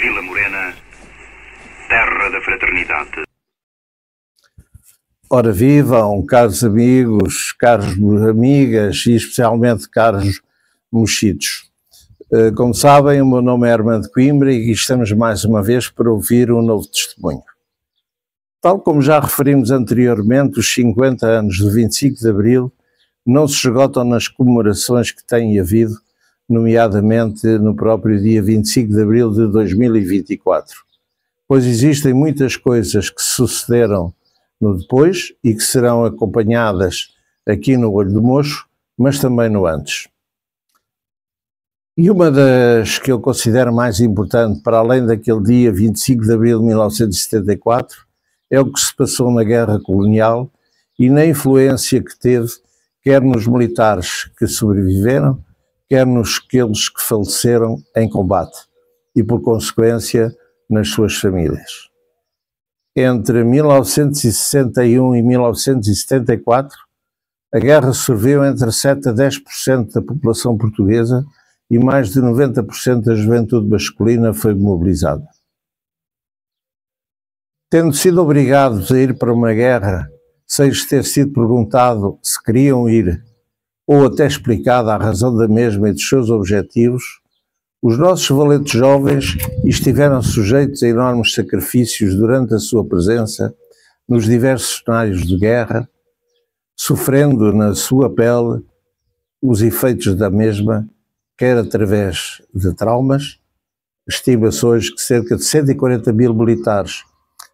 Vila Morena, terra da fraternidade. Ora vivam, caros amigos, caros amigas e especialmente caros mochitos. Como sabem, o meu nome é Armando Coimbra e estamos mais uma vez para ouvir um novo testemunho. Tal como já referimos anteriormente, os 50 anos do 25 de Abril não se esgotam nas comemorações que têm havido, nomeadamente no próprio dia 25 de Abril de 2024, pois existem muitas coisas que sucederam no depois e que serão acompanhadas aqui no Olho do Mocho, mas também no antes. E uma das que eu considero mais importante, para além daquele dia 25 de Abril de 1974, é o que se passou na Guerra Colonial e na influência que teve, quer nos militares que sobreviveram, quer nos aqueles que faleceram em combate e, por consequência, nas suas famílias. Entre 1961 e 1974, a guerra serviu entre 7% a 10% da população portuguesa e mais de 90% da juventude masculina foi mobilizada. Tendo sido obrigados a ir para uma guerra sem lhes ter sido perguntado se queriam ir ou até explicada a razão da mesma e dos seus objetivos, os nossos valentes jovens estiveram sujeitos a enormes sacrifícios durante a sua presença nos diversos cenários de guerra, sofrendo na sua pele os efeitos da mesma, quer através de traumas, estima-se hoje que cerca de 140 mil militares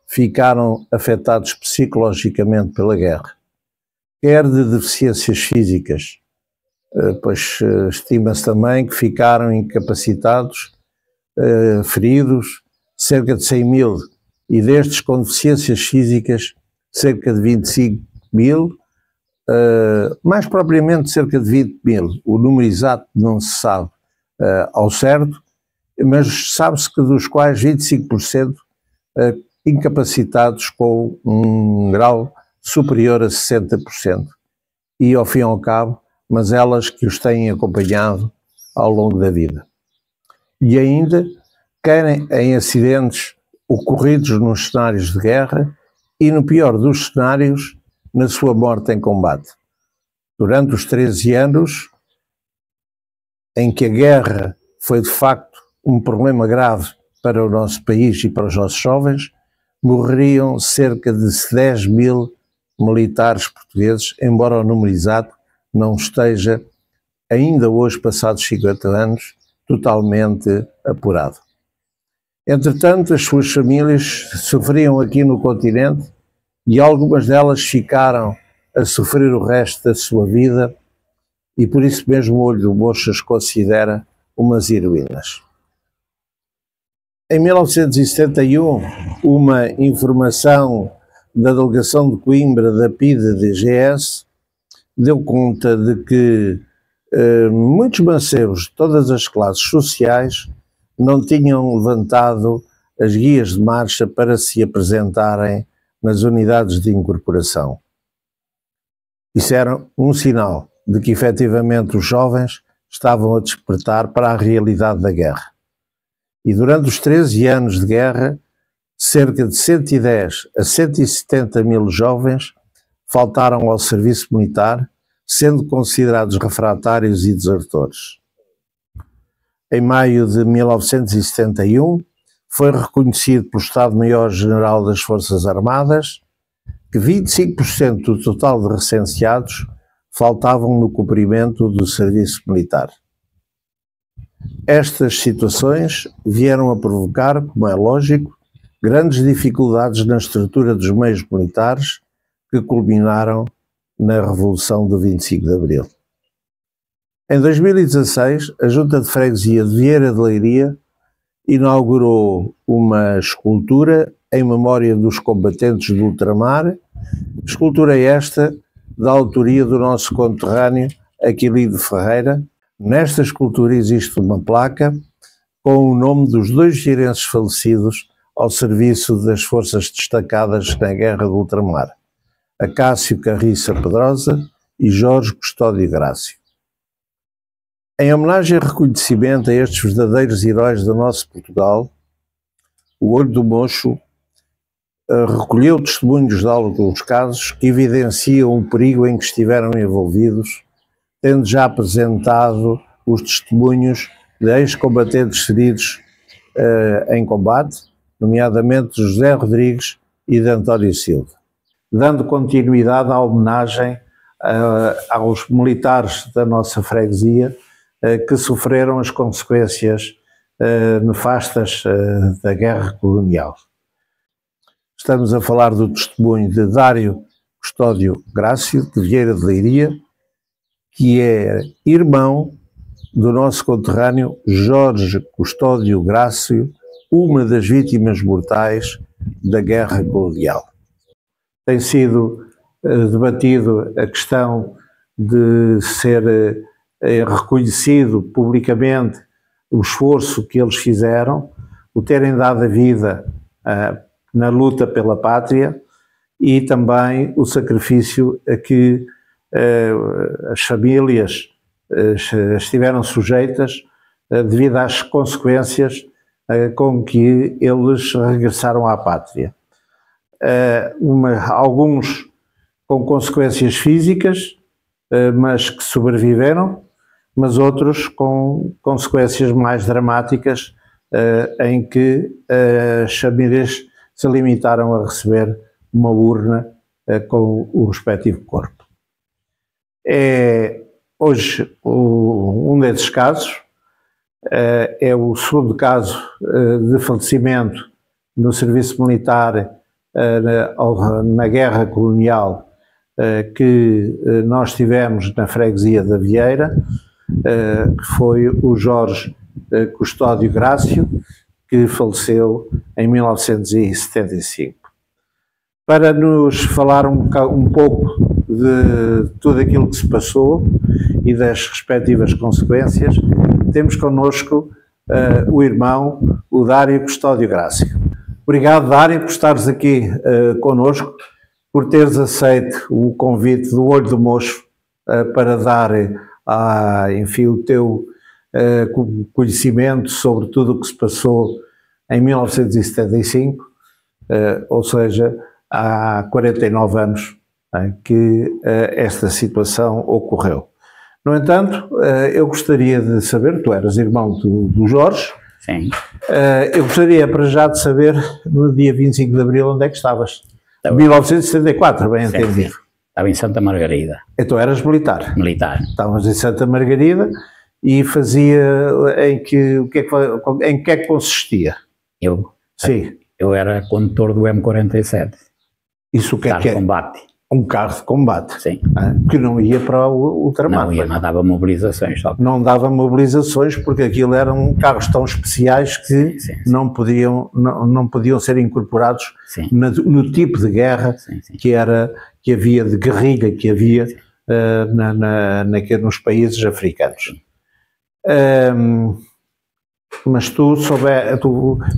ficaram afetados psicologicamente pela guerra, quer de deficiências físicas, pois estima-se também que ficaram incapacitados, feridos, cerca de 100 mil, e destes com deficiências físicas, cerca de 25 mil, mais propriamente cerca de 20 mil. O número exato não se sabe ao certo, mas sabe-se que dos quais 25% incapacitados com um grau superior a 60%. E ao fim e ao cabo, mas elas que os têm acompanhado ao longo da vida. E ainda, querem em acidentes ocorridos nos cenários de guerra e, no pior dos cenários, na sua morte em combate. Durante os 13 anos em que a guerra foi de facto um problema grave para o nosso país e para os nossos jovens, morreriam cerca de 10 mil militares portugueses, embora o número exato não esteja, ainda hoje, passados 50 anos, totalmente apurado. Entretanto, as suas famílias sofriam aqui no continente e algumas delas ficaram a sofrer o resto da sua vida e por isso mesmo o Olho do Mocho as considera umas heroínas. Em 1971, uma informação da delegação de Coimbra da PIDE-DGS deu conta de que muitos mancebos de todas as classes sociais não tinham levantado as guias de marcha para se apresentarem nas unidades de incorporação. Isso era um sinal de que efetivamente os jovens estavam a despertar para a realidade da guerra. E durante os 13 anos de guerra, cerca de 110 a 170 mil jovens faltaram ao serviço militar, sendo considerados refratários e desertores. Em maio de 1971, foi reconhecido pelo Estado-Maior-General das Forças Armadas que 25% do total de recenseados faltavam no cumprimento do serviço militar. Estas situações vieram a provocar, como é lógico, grandes dificuldades na estrutura dos meios militares que culminaram na Revolução do 25 de Abril. Em 2016, a Junta de Freguesia de Vieira de Leiria inaugurou uma escultura em memória dos combatentes do ultramar, escultura esta da autoria do nosso conterrâneo Aquilino Ferreira. Nesta escultura existe uma placa com o nome dos dois girenses falecidos ao serviço das forças destacadas na Guerra do Ultramar, Acácio Carriça Pedrosa e Jorge Custódio Grácio. Em homenagem e reconhecimento a estes verdadeiros heróis do nosso Portugal, o Olho do Mocho recolheu testemunhos de alguns casos que evidenciam o perigo em que estiveram envolvidos, tendo já apresentado os testemunhos de ex-combatentes feridos em combate, nomeadamente José Rodrigues e de António Silva, dando continuidade à homenagem aos militares da nossa freguesia que sofreram as consequências nefastas da guerra colonial. Estamos a falar do testemunho de Dário Custódio Grácio, de Vieira de Leiria, que é irmão do nosso conterrâneo Jorge Custódio Grácio, uma das vítimas mortais da guerra colonial. Tem sido debatido a questão de ser reconhecido publicamente o esforço que eles fizeram, o terem dado a vida na luta pela pátria e também o sacrifício a que as famílias estiveram sujeitas devido às consequências com que eles regressaram à pátria. Alguns com consequências físicas, mas que sobreviveram, mas outros com consequências mais dramáticas, em que as famílias se limitaram a receber uma urna com o respectivo corpo. Hoje, um desses casos é o segundo caso de falecimento no serviço militar na guerra colonial que nós tivemos na freguesia da Vieira, que foi o Jorge Custódio Grácio, que faleceu em 1975. Para nos falar um pouco de tudo aquilo que se passou e das respectivas consequências, temos connosco o irmão, o Dário Custódio Grácio. Obrigado, Dário, por estares aqui connosco, por teres aceito o convite do Olho do Mocho para dar, enfim, o teu conhecimento sobre tudo o que se passou em 1975, ou seja, há 49 anos que esta situação ocorreu. No entanto, eu gostaria de saber, tu eras irmão do Jorge. Sim. Eu gostaria para já de saber, no dia 25 de Abril, onde é que estavas? 1974, bem entendido. Sim. Estava em Santa Margarida. Então eras militar? Militar. Estávamos em Santa Margarida e fazia, em que é que consistia? Eu era condutor do M47. Isso o que é que é? Combate. Um carro de combate? Sim. Que não ia para o ultramar. Não dava mobilizações. Só. Não dava mobilizações porque aquilo eram carros tão especiais que sim. Não podiam ser incorporados no tipo de guerra que havia de guerrilha que havia nos países africanos. Mas tu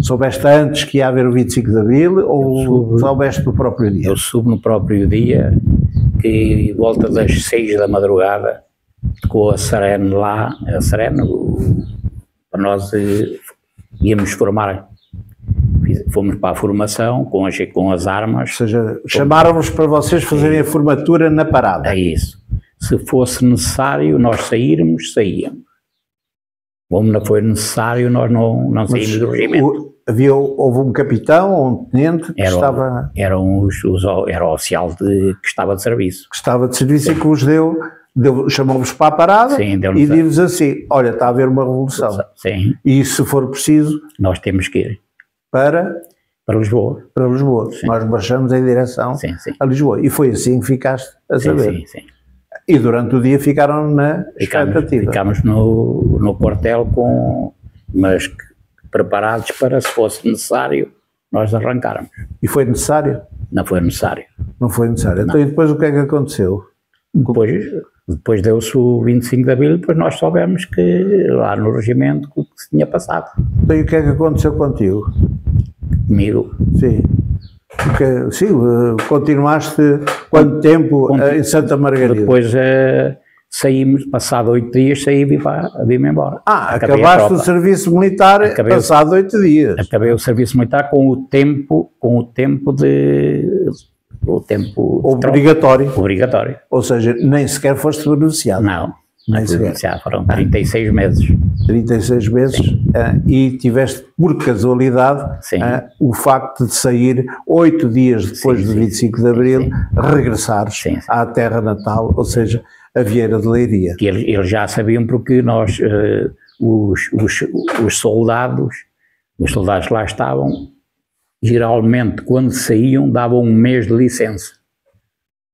soubeste antes que ia haver o 25 de Abril ou soubeste no próprio dia? Eu soube no próprio dia que, volta das 6 da madrugada, tocou a Serene lá, para nós íamos formar, fomos para a formação com as armas. Ou seja, chamaram-nos para vocês fazerem a formatura na parada. É isso. Se fosse necessário nós saíamos. Como não foi necessário, nós não saímos do regimento. Houve um capitão ou um tenente que estava... Era o oficial que estava de serviço. Que estava de serviço e que os chamou-vos para a parada e diz-vos assim, olha, está a haver uma revolução. Sim. E se for preciso... Nós temos que ir. Para Lisboa. Para Lisboa. Sim. Nós marchamos em direção a Lisboa. E foi assim que ficaste a saber. Sim. E durante o dia ficaram na expectativa. Ficámos no quartel mas preparados para, se fosse necessário, nós arrancarmos. E foi necessário? Não foi necessário. Não foi necessário. Então, e depois o que é que aconteceu? Depois deu-se o 25 de Abril, depois nós soubemos que lá no regimento o que se tinha passado. Então, e o que é que aconteceu contigo? Comigo? Sim. Sim, continuaste quanto tempo em Santa Margarida? Depois saímos, passado 8 dias, saí e vim embora. Acabaste o serviço militar passado 8 dias. Acabei o serviço militar com o tempo obrigatório. Obrigatório. Ou seja, nem sequer foste beneficiado. Não, nem sequer. Foram 36 meses. 36 meses e tiveste, por casualidade, o facto de sair 8 dias depois do 25 de Abril, regressares à terra natal, ou seja, a Vieira de Leiria. Que eles já sabiam porque nós, os soldados que lá estavam, geralmente quando saíam davam um mês de licença.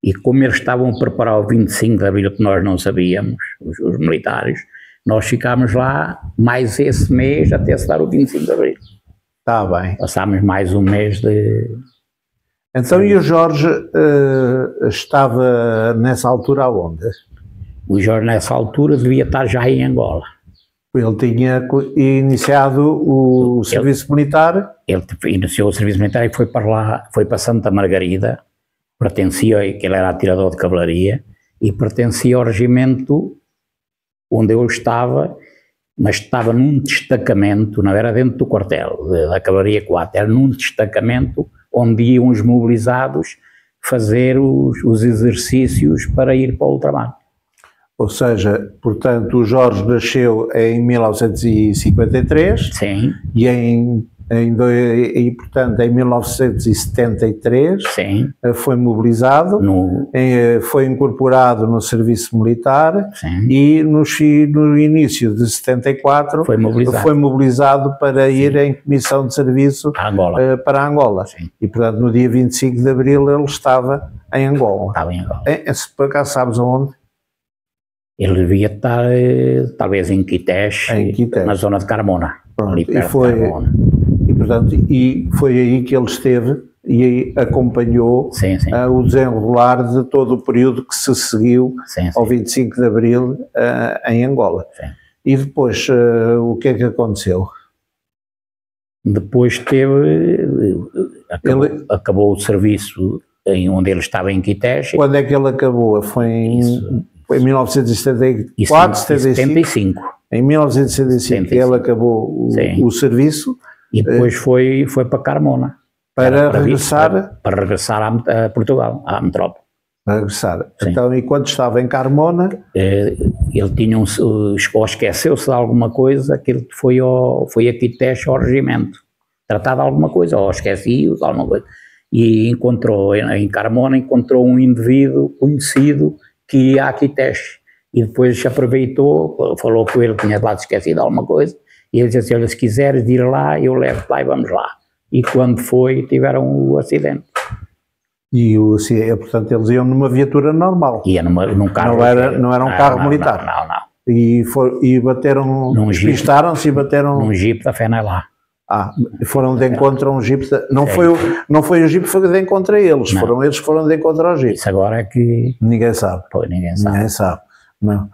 E como eles estavam a preparar o 25 de Abril, que nós não sabíamos, os militares, nós ficámos lá mais esse mês até se dar o 25 de Abril. Está bem. Passámos mais um mês de... Então, e o Jorge estava nessa altura aonde? O Jorge nessa altura devia estar já em Angola. Ele tinha iniciado o serviço militar? Ele iniciou o serviço militar e foi para lá, foi para Santa Margarida, pertencia, que ele era atirador de cavalaria, e pertencia ao regimento onde eu estava, mas estava num destacamento, não era dentro do quartel da Cavalaria 4, era num destacamento onde iam os mobilizados fazer os exercícios para ir para o ultramar. Ou seja, portanto, o Jorge nasceu em 1953. Sim. E portanto, em 1973 foi mobilizado, foi incorporado no serviço militar. Sim. E no início de 74 foi mobilizado para ir em comissão de serviço para Angola. Sim. E portanto, no dia 25 de Abril ele estava em Angola. Estava em Angola. Se por acaso sabes aonde? Ele devia estar talvez em Quités, na zona de Carmona. Pronto, e foi aí que ele esteve e aí acompanhou o desenrolar de todo o período que se seguiu ao 25 de Abril em Angola. Sim. E depois, o que é que aconteceu? Depois acabou o serviço onde ele estava em Quités. Quando é que ele acabou? Foi em 1974, 75. Em 1975 ele acabou o serviço. E depois foi para Carmona. Para regressar a Portugal, à metrópole. Para regressar. Então, enquanto estava em Carmona... Ele tinha ou esqueceu-se de alguma coisa, que ele foi a Quités ao regimento. Tratar de alguma coisa, ou esqueci-o de alguma coisa. E encontrou, em Carmona, um indivíduo conhecido que ia a Quités. E depois aproveitou, falou com ele que tinha lá esquecido alguma coisa, e ele disse assim: olha, se quiseres ir lá, eu levo-te lá e vamos lá. E quando foi, tiveram o acidente. E portanto, eles iam numa viatura normal? Ia num carro. Não era um carro militar? Não. E bateram, despistaram-se e bateram... Num jipe da FENALA. Foram de encontro a um jipe, não foi o jipe que foi de encontro a eles, foram eles que foram de encontro ao jipe. Isso agora é que... Ninguém sabe. Ninguém sabe. Não.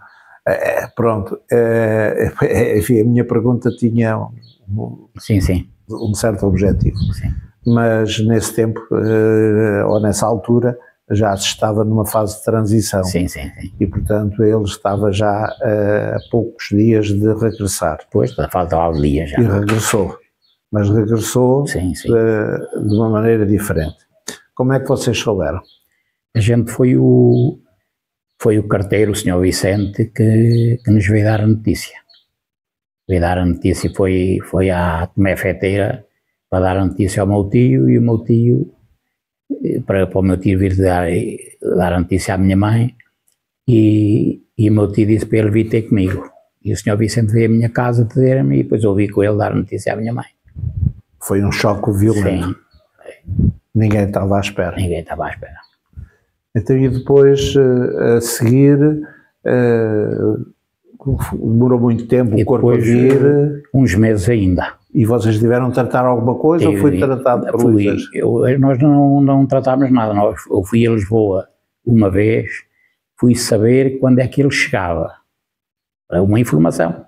Pronto, enfim, a minha pergunta tinha um certo objetivo. Sim. Mas nesse tempo, ou nessa altura, já se estava numa fase de transição. Sim. E, portanto, ele estava já a poucos dias de regressar. Pois, faltava dias já. E regressou. Mas regressou de uma maneira diferente. Como é que vocês souberam? A gente foi o carteiro, o Sr. Vicente, que nos veio dar a notícia. Veio dar a notícia e foi à Tomé Feteira para dar a notícia ao meu tio, e o meu tio, para o meu tio vir dar a notícia à minha mãe, e o meu tio disse para ele vir ter comigo. E o Sr. Vicente veio à minha casa dizer-me, e depois ouvi com ele dar a notícia à minha mãe. Foi um choque violento. Sim. Ninguém estava à espera. Ninguém estava à espera. Então, e depois, a seguir, demorou muito tempo o corpo a vir? Uns meses ainda. E vocês tiveram de tratar alguma coisa ou foi tratado por coisas? Nós não tratámos nada. Eu fui a Lisboa uma vez, fui saber quando é que ele chegava. Uma informação.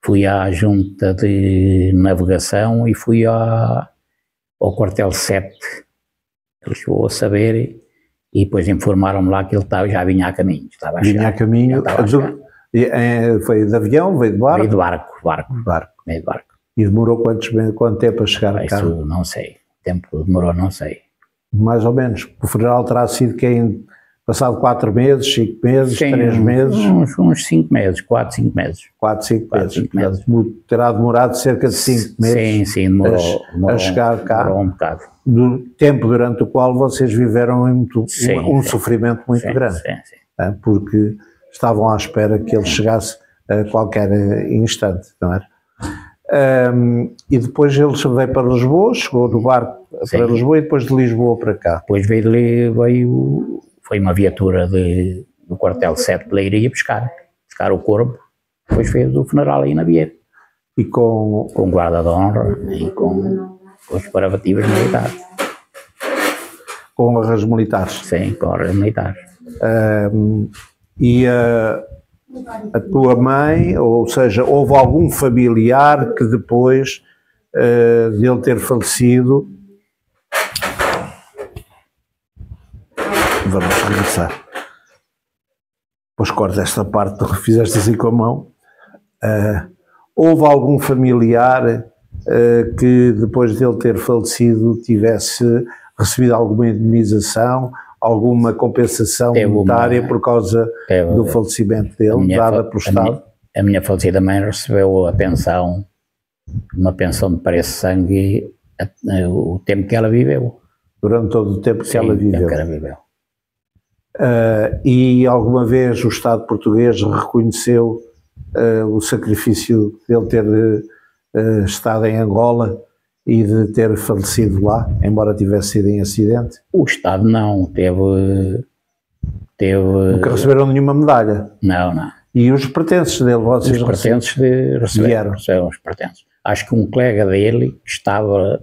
Fui à junta de navegação e fui ao quartel 7 de Lisboa a saber, E depois informaram-me lá que ele já vinha a caminho. Estava a Vinha chegar, a caminho. Foi de avião, veio de barco? Veio de barco. Veio de barco. E demorou quanto tempo a chegar a cá? Isso não sei. O tempo demorou, não sei. Mais ou menos. O funeral terá sido passado 4 meses, 5 meses, Sim, 3 meses? Uns 5 meses, 4, 5 meses. 4, 5 meses. 5 meses. Terá demorado cerca de 5 meses. Sim, demorou a chegar cá. Demorou um bocado. Do tempo durante o qual vocês viveram um sofrimento muito grande. Sim. Porque estavam à espera que ele chegasse a qualquer instante, não é? E depois ele veio para Lisboa, chegou no barco para Lisboa e depois de Lisboa para cá. Depois foi uma viatura do quartel 7 de Leiria buscar o corpo, depois fez o funeral aí na Vieira. E com guarda de honra e com os preparativos militares. Com honras militares? Sim, com honras militares. E a tua mãe, ou seja, houve algum familiar que depois dele ter falecido... Vamos regressar. Depois corta esta parte que fizeste assim com a mão. Houve algum familiar que depois dele ter falecido tivesse recebido alguma indemnização, alguma compensação monetária por causa do falecimento dele, dada pelo Estado? A minha falecida mãe recebeu a pensão, uma pensão de preço-sangue, o tempo que ela viveu. Durante todo o tempo que ela viveu. viveu. E alguma vez o Estado português reconheceu o sacrifício dele ter estado em Angola e de ter falecido lá, embora tivesse sido em acidente? O Estado não, teve... Nunca receberam nenhuma medalha? Não. E os pertences dele? Os pertences receberam os pertences. Acho que um colega dele, que estava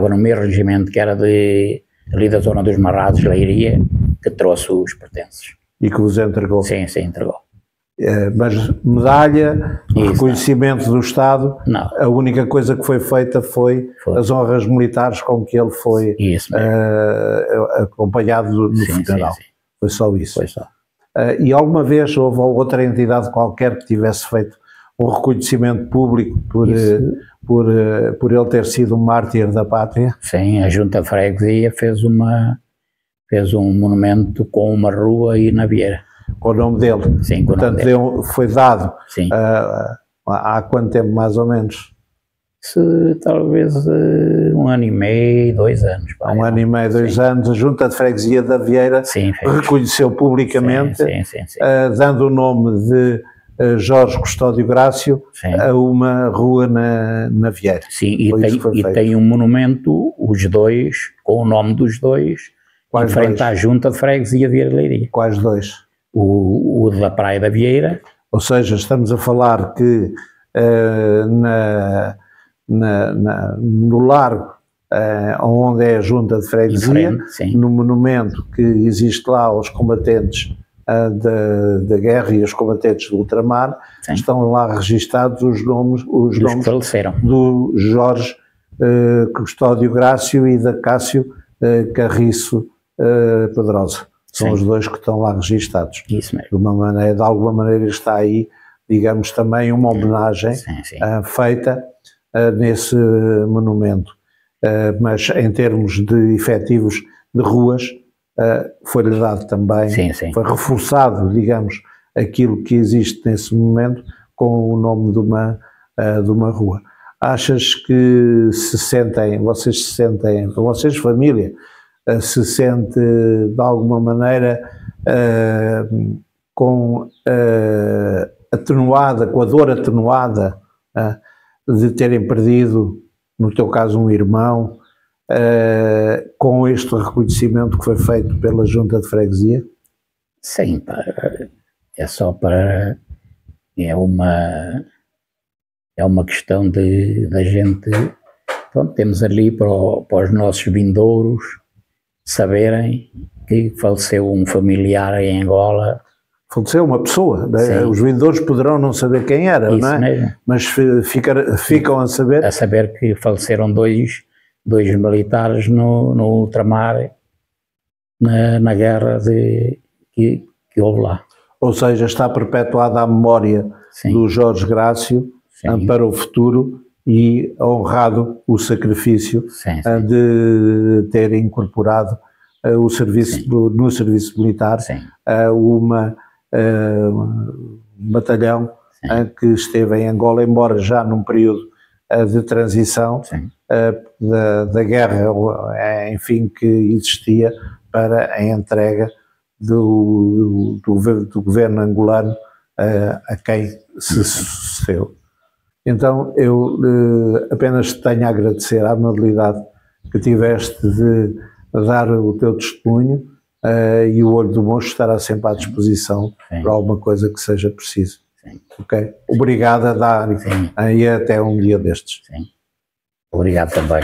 no mesmo regimento, que era ali da zona dos Marrados, Leiria, que trouxe os pertences. E que vos entregou? Sim, entregou. Mas medalha, reconhecimento do Estado, não. A única coisa que foi feita foi as honras militares com que ele foi acompanhado no funeral. Sim. Foi só isso. Foi só. E alguma vez houve outra entidade qualquer que tivesse feito um reconhecimento público por ele ter sido um mártir da pátria? Sim, a Junta de Freguesia fez um monumento com uma rua aí na Vieira. Com o nome dele? Sim, com o nome dele. Portanto, foi dado há quanto tempo, mais ou menos? Talvez 1 ano e meio, 2 anos. Há 1 ano e meio, 2 anos, a Junta de Freguesia da Vieira reconheceu publicamente, dando o nome de Jorge Custódio Grácio a uma rua na Vieira. Sim, e tem um monumento, os dois, com o nome dos dois, em frente à Junta de Freguesia de Vieira de Leiria. Quais dois? O da Praia da Vieira. Ou seja, estamos a falar que no largo onde é a Junta de Freguesia, no monumento que existe lá aos combatentes da guerra e aos combatentes do ultramar, estão lá registados os nomes que faleceram. Do Jorge Custódio Grácio e da Cássio Carriço Pedrosa. São os dois que estão lá registados. Isso mesmo. De alguma maneira está aí, digamos, também uma homenagem feita nesse monumento. Mas em termos de efetivos de ruas, foi-lhe dado também, foi reforçado, digamos, aquilo que existe nesse momento com o nome de uma rua. Achas que vocês família, se sente de alguma maneira com a dor atenuada de terem perdido, no teu caso, um irmão, com este reconhecimento que foi feito pela Junta de Freguesia? Sim, é só para... É uma questão da gente... Pronto, temos ali para os nossos vindouros saberem que faleceu um familiar em Angola. Faleceu uma pessoa, os vindouros poderão não saber quem era, isso não é? Mesmo. Mas ficam a saber... A saber que faleceram dois militares no ultramar na guerra que houve lá. Ou seja, está perpetuada a memória Sim. do Jorge Grácio para o futuro e honrado o sacrifício de ter incorporado o serviço no serviço militar um batalhão que esteve em Angola, embora já num período de transição da guerra, enfim, que existia para a entrega do governo angolano a quem se sucedeu. Então eu apenas tenho a agradecer a amabilidade que tiveste de dar o teu testemunho e o Olho do Mocho estará sempre à disposição para alguma coisa que seja preciso. Ok? Obrigado a dar e até um dia destes. Obrigado também.